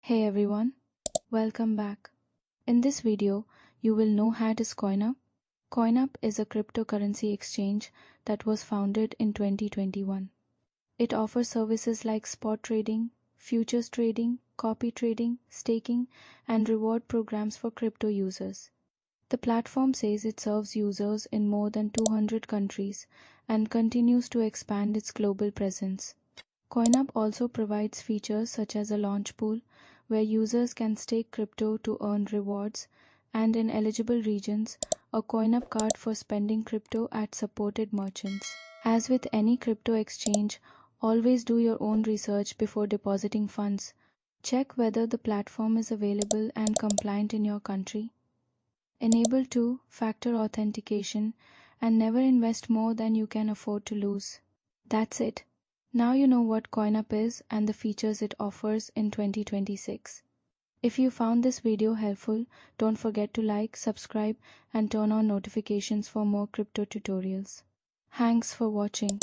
Hey everyone, welcome back. In this video, you will know how to CoinUp. CoinUp is a cryptocurrency exchange that was founded in 2021. It offers services like spot trading, futures trading, copy trading, staking, and reward programs for crypto users. The platform says it serves users in more than 200 countries and continues to expand its global presence. CoinUp also provides features such as a launch pool, where users can stake crypto to earn rewards, and in eligible regions, a CoinUp card for spending crypto at supported merchants. As with any crypto exchange, always do your own research before depositing funds. Check whether the platform is available and compliant in your country. Enable two-factor authentication and never invest more than you can afford to lose. That's it. Now you know what CoinUp is and the features it offers in 2026. If you found this video helpful, don't forget to like, subscribe, and turn on notifications for more crypto tutorials. Thanks for watching.